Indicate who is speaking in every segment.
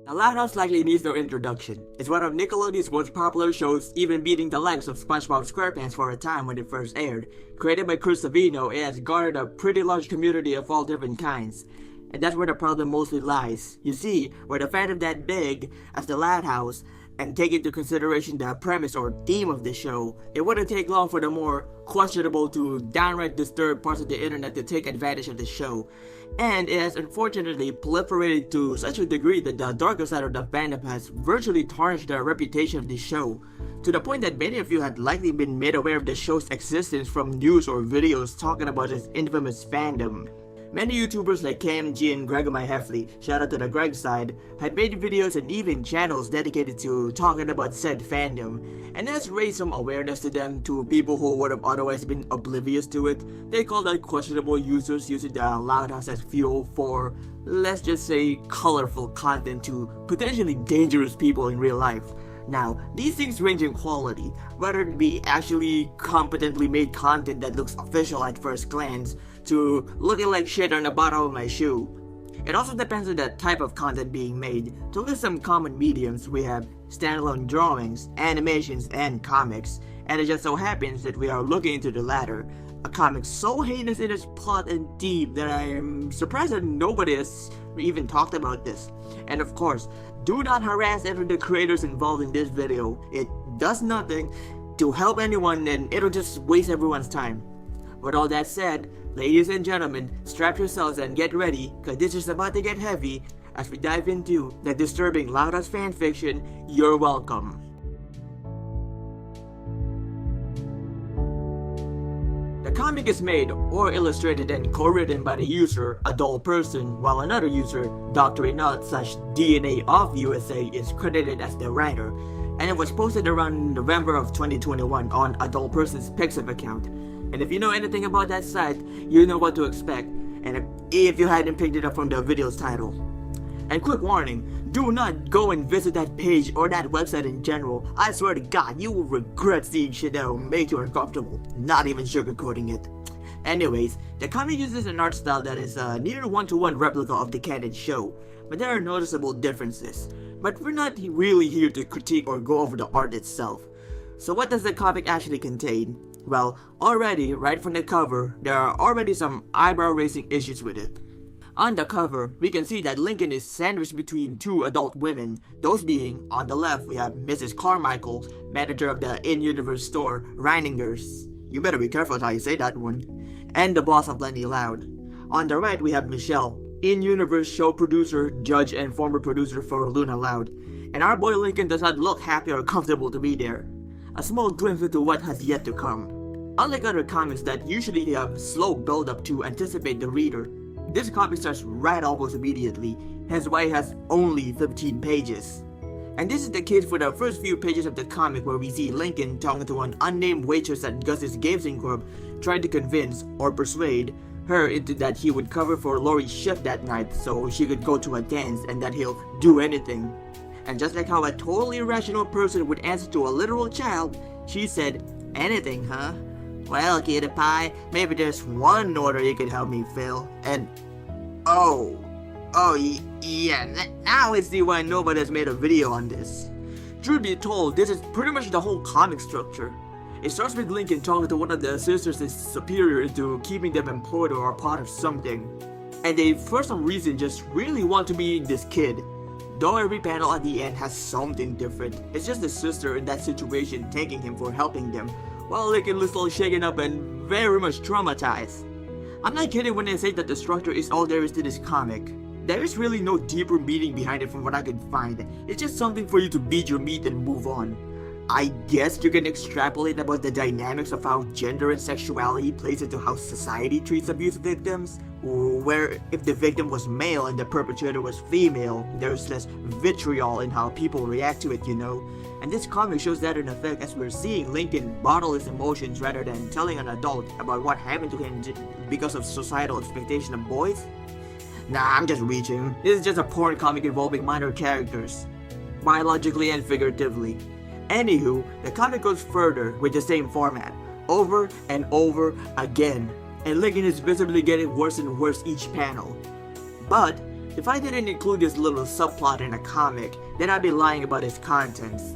Speaker 1: The Loud House likely needs no introduction. It's one of Nickelodeon's most popular shows, even beating the likes of SpongeBob SquarePants for a time when it first aired. Created by Chris Savino, it has garnered a pretty large community of all different kinds. And that's where the problem mostly lies. You see, were the fandom that big as the Loud House, and take into consideration the premise or theme of the show, it wouldn't take long for the more questionable to downright disturbed parts of the internet to take advantage of the show. And it has unfortunately proliferated to such a degree that the darker side of the fandom has virtually tarnished the reputation of the show, to the point that many of you had likely been made aware of the show's existence from news or videos talking about its infamous fandom. Many YouTubers like CAMG and gregonmyheffley, shout out to the Greg side, had made videos and even channels dedicated to talking about said fandom, and that's raised some awareness to them to people who would have otherwise been oblivious to it. They call that questionable users using the Loud House as fuel for, let's just say, colorful content to potentially dangerous people in real life. Now, these things range in quality, whether it be actually competently made content that looks official at first glance, to looking like shit on the bottom of my shoe. It also depends on the type of content being made. To list some common mediums, we have standalone drawings, animations, and comics, and it just so happens that we are looking into the latter. A comic so heinous in its plot and theme that I am surprised that nobody has even talked about this. And of course, do not harass any of the creators involved in this video. It does nothing to help anyone and it'll just waste everyone's time. With all that said, ladies and gentlemen, strap yourselves and get ready, cause this is about to get heavy as we dive into the disturbing Loud House fanfiction. You're welcome. The comic is made or illustrated and co-written by the user ADullPerson, while another user, Dr.Not/DNA of USA, is credited as the writer, and it was posted around November of 2021 on ADullPerson's Pixiv account. And if you know anything about that site, you know what to expect, and if you hadn't picked it up from the video's title. And quick warning, do not go and visit that page or that website in general. I swear to God, you will regret seeing shit that will make you uncomfortable, not even sugarcoating it. Anyways, the comic uses an art style that is a near one-to-one replica of the canon show, but there are noticeable differences. But we're not really here to critique or go over the art itself. So what does the comic actually contain? Well, already, right from the cover, there are already some eyebrow-raising issues with it. On the cover, we can see that Lincoln is sandwiched between two adult women, those being, on the left, we have Mrs. Carmichael, manager of the in-universe store, Reiningers. You better be careful how you say that one. And the boss of Lenny Loud. On the right, we have Michelle, in-universe show producer, judge, and former producer for Luna Loud. And our boy Lincoln does not look happy or comfortable to be there. A small glimpse into what has yet to come. Unlike other comics that usually have slow build-up to anticipate the reader, this comic starts right almost immediately, hence why it has only 15 pages. And this is the case for the first few pages of the comic, where we see Lincoln talking to an unnamed waitress at Gus's Gaming Club, trying to convince or persuade her into that he would cover for Lori's shift that night so she could go to a dance and that he'll do anything. And just like how a totally rational person would answer to a literal child, she said, "Anything, huh? Well, Cutie Pie, maybe there's one order you could help me fill." And yeah, now I see why nobody has made a video on this. Truth be told, this is pretty much the whole comic structure. It starts with Lincoln talking to one of the sisters' superior into keeping them employed or a part of something. And they, for some reason, just really want to be this kid. Though every panel at the end has something different, it's just the sister in that situation thanking him for helping them, while Lincoln looks all shaken up and very much traumatized. I'm not kidding when I say that the structure is all there is to this comic. There is really no deeper meaning behind it from what I could find. It's just something for you to beat your meat and move on. I guess you can extrapolate about the dynamics of how gender and sexuality plays into how society treats abuse victims, where if the victim was male and the perpetrator was female, there's less vitriol in how people react to it, you know. And this comic shows that in effect as we're seeing Lincoln bottle his emotions rather than telling an adult about what happened to him because of societal expectation of boys. Nah, I'm just reaching. This is just a porn comic involving minor characters, biologically and figuratively. Anywho, the comic goes further with the same format, over and over again, and Lincoln is visibly getting worse and worse each panel. But If I didn't include this little subplot in a comic, then I'd be lying about its contents.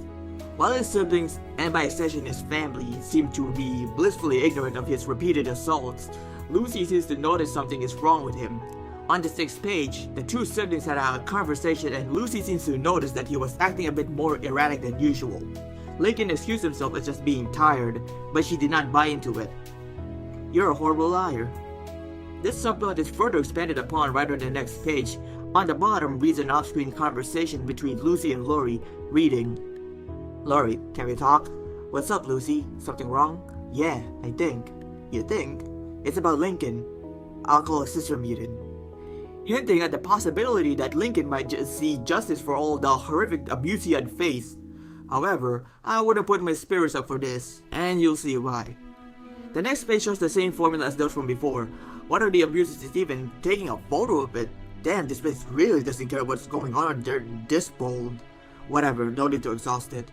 Speaker 1: While his siblings, and by extension his family, seem to be blissfully ignorant of his repeated assaults, Lucy seems to notice something is wrong with him. On the 6th page, the two siblings had a conversation and Lucy seems to notice that he was acting a bit more erratic than usual. Lincoln excused himself as just being tired, but she did not buy into it. "You're a horrible liar." This subplot is further expanded upon right on the next page. On the bottom reads an off-screen conversation between Lucy and Lori, reading, "Lori, can we talk?" "What's up, Lucy? Something wrong?" "Yeah, I think." "You think?" "It's about Lincoln. I'll call a sister meeting." Hinting at the possibility that Lincoln might just see justice for all the horrific abuse he had faced. However, I wouldn't put my spirits up for this, and you'll see why. The next page shows the same formula as those from before. One of the abusers is even taking a photo of it. Damn, this place really doesn't care what's going on, they're this bold. Whatever, no need to exhaust it.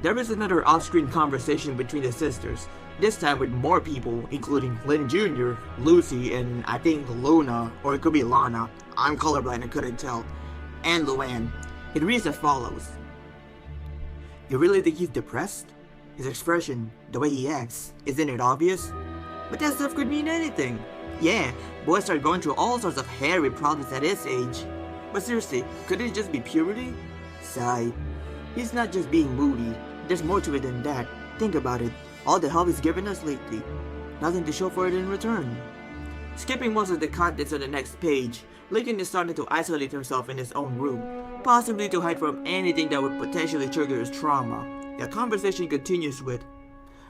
Speaker 1: There is another off-screen conversation between the sisters, this time with more people, including Lynn Jr., Lucy, and I think Luna, or it could be Lana, I'm colorblind, I couldn't tell, and Luann. It reads as follows. "You really think he's depressed? His expression, the way he acts, isn't it obvious? But that stuff could mean anything. Yeah, boys start going through all sorts of hairy problems at his age. But seriously, could it just be puberty?" Sigh. "He's not just being moody. There's more to it than that. Think about it. All the help he's given us lately. Nothing to show for it in return." Skipping most of the contents on the next page, Lincoln is starting to isolate himself in his own room, possibly to hide from anything that would potentially trigger his trauma. The conversation continues with,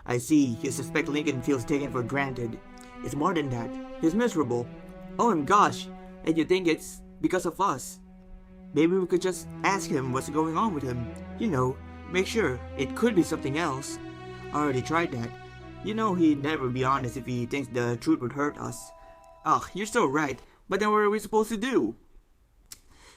Speaker 1: "I see, you suspect Lincoln feels taken for granted. It's more than that. He's miserable. Oh my gosh, and you think it's because of us? Maybe we could just ask him what's going on with him. You know, make sure. It could be something else. I already tried that. You know he'd never be honest if he thinks the truth would hurt us." "Ugh, you're so right. But then what are we supposed to do?"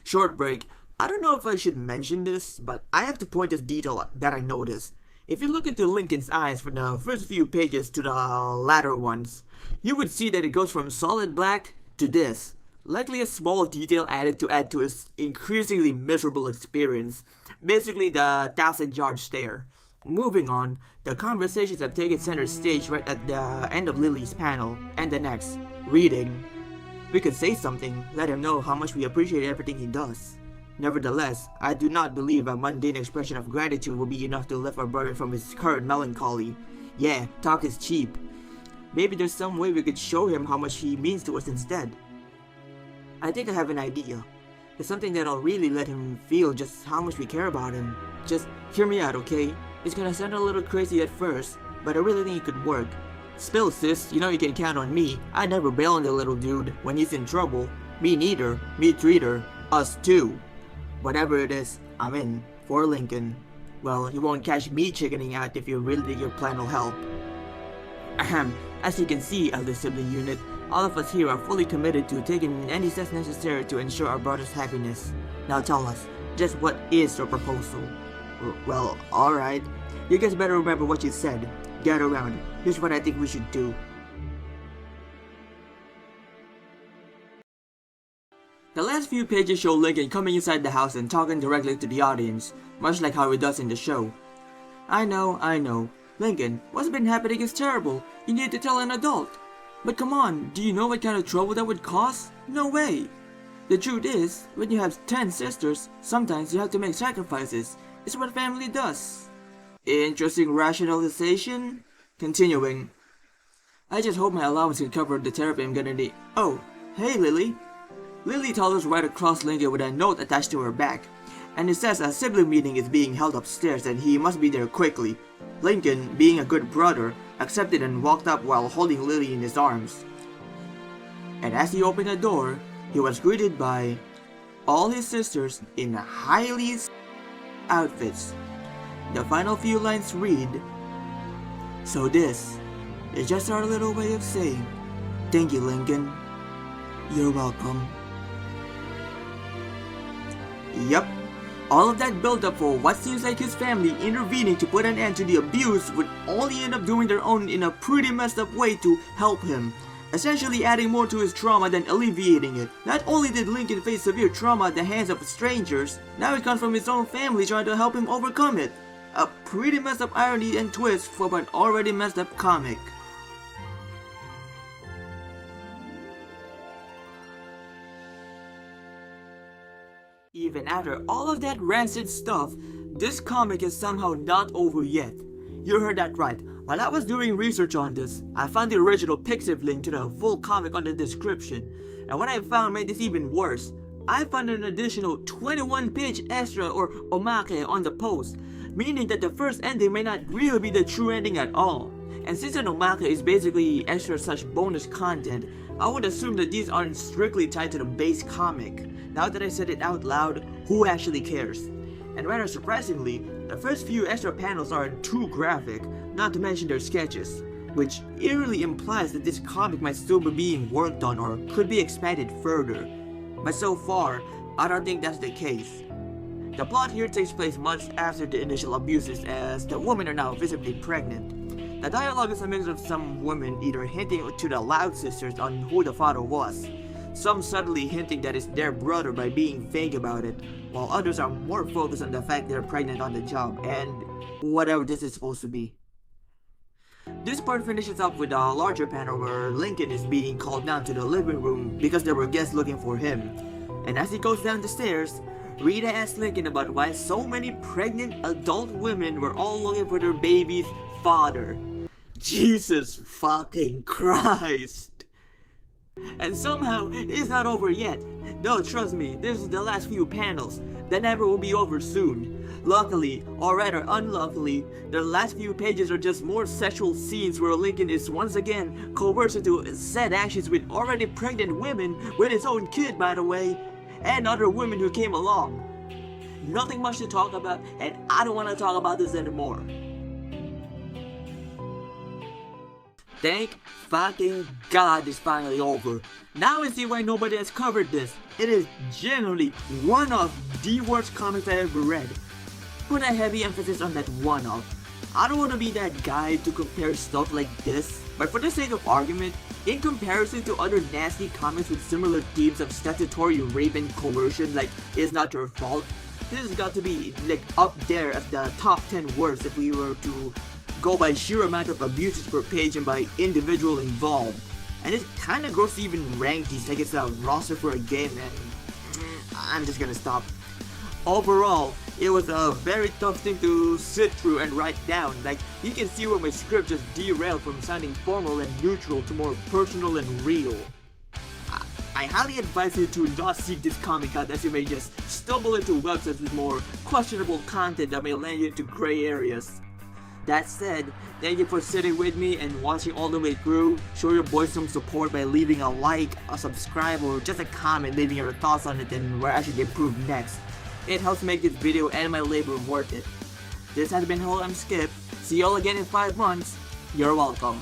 Speaker 1: Short break. I don't know if I should mention this, but I have to point this detail that I noticed. If you look into Lincoln's eyes from the first few pages to the latter ones, you would see that it goes from solid black to this. Likely a small detail added to add to his increasingly miserable experience. Basically the 1,000-yard stare. Moving on, the conversations have taken center stage right at the end of Lily's panel, and the next, reading. "We could say something, let him know how much we appreciate everything he does. Nevertheless, I do not believe a mundane expression of gratitude will be enough to lift our brother from his current melancholy. Yeah, talk is cheap. Maybe there's some way we could show him how much he means to us instead. I think I have an idea. It's something that'll really let him feel just how much we care about him. Just hear me out, okay? It's gonna sound a little crazy at first, but I really think it could work. Spill, sis, you know you can count on me. I never bail on the little dude when he's in trouble. Me neither. Me treater. Us too. Whatever it is, I'm in. For Lincoln. Well, you won't catch me chickening out if you really think your plan will help." Ahem. As you can see, elder sibling unit, all of us here are fully committed to taking any steps necessary to ensure our brother's happiness. Now tell us, just what is your proposal? Well, alright. You guys better remember what you said. Get around. Here's what I think we should do. The last few pages show Lincoln coming inside the house and talking directly to the audience, much like how he does in the show. I know. Lincoln, what's been happening is terrible. You need to tell an adult. But come on, do you know what kind of trouble that would cause? No way. The truth is, when you have 10 sisters, sometimes you have to make sacrifices. It's what family does. Interesting rationalization? Continuing. I just hope my allowance can cover the therapy I'm gonna need. Oh, hey Lily. Lily toddles right across Lincoln with a note attached to her back, and it says a sibling meeting is being held upstairs and he must be there quickly. Lincoln, being a good brother, accepted and walked up while holding Lily in his arms. And as he opened the door, he was greeted by all his sisters in highly outfits. The final few lines read, "So this is just our little way of saying, thank you, Lincoln. You're welcome." Yup, all of that build-up for what seems like his family intervening to put an end to the abuse would only end up doing their own in a pretty messed up way to help him. essentially adding more to his trauma than alleviating it. Not only did Lincoln face severe trauma at the hands of strangers, now it comes from his own family trying to help him overcome it. A pretty messed up irony and twist for an already messed up comic. Even after all of that rancid stuff, this comic is somehow not over yet. You heard that right. While I was doing research on this, I found the original Pixiv link to the full comic on the description. And what I found made this even worse. I found an additional 21-page extra or omake on the post, meaning that the first ending may not really be the true ending at all. And since an omake is basically extra such bonus content, I would assume that these aren't strictly tied to the base comic. Now that I said it out loud, who actually cares? And rather surprisingly, the first few extra panels aren't too graphic, not to mention their sketches, which eerily implies that this comic might still be being worked on or could be expanded further. But so far, I don't think that's the case. The plot here takes place much after the initial abuses, as the women are now visibly pregnant. The dialogue is a mix of some women either hinting to the Loud sisters on who the father was, some subtly hinting that it's their brother by being vague about it, while others are more focused on the fact they're pregnant on the job, and whatever this is supposed to be. This part finishes up with a larger panel where Lincoln is being called down to the living room because there were guests looking for him. And as he goes down the stairs, Rita asks Lincoln about why so many pregnant adult women were all looking for their baby's father. Jesus fucking Christ! And somehow, it's not over yet. No, trust me, this is the last few panels. The never will be over soon. Luckily, or rather unluckily, the last few pages are just more sexual scenes where Lincoln is once again coerced into said actions with already pregnant women, with his own kid by the way, and other women who came along. Nothing much to talk about, and I don't want to talk about this anymore. Thank fucking God it's finally over. Now I see why nobody has covered this. It is genuinely one of the worst comics I ever read. Put a heavy emphasis on that one of. I don't want to be that guy to compare stuff like this, but for the sake of argument, in comparison to other nasty comics with similar themes of statutory rape and coercion like It's Not Your Fault, this has got to be like up there as the top 10 worst if we were to go by sheer amount of abuses per page and by individual involved. And it's kinda gross to even rank these like it's a roster for a game, and I'm just gonna stop. Overall, it was a very tough thing to sit through and write down. Like, you can see where my script just derailed from sounding formal and neutral to more personal and real. I highly advise you to not seek this comic out, as you may just stumble into websites with more questionable content that may land you into gray areas. That said, thank you for sitting with me and watching all the way through. Show your boys some support by leaving a like, a subscribe, or just a comment leaving your thoughts on it and where I should improve next. It helps make this video and my labor worth it. This has been Hello, I'm Skip. See y'all again in 5 months. You're welcome.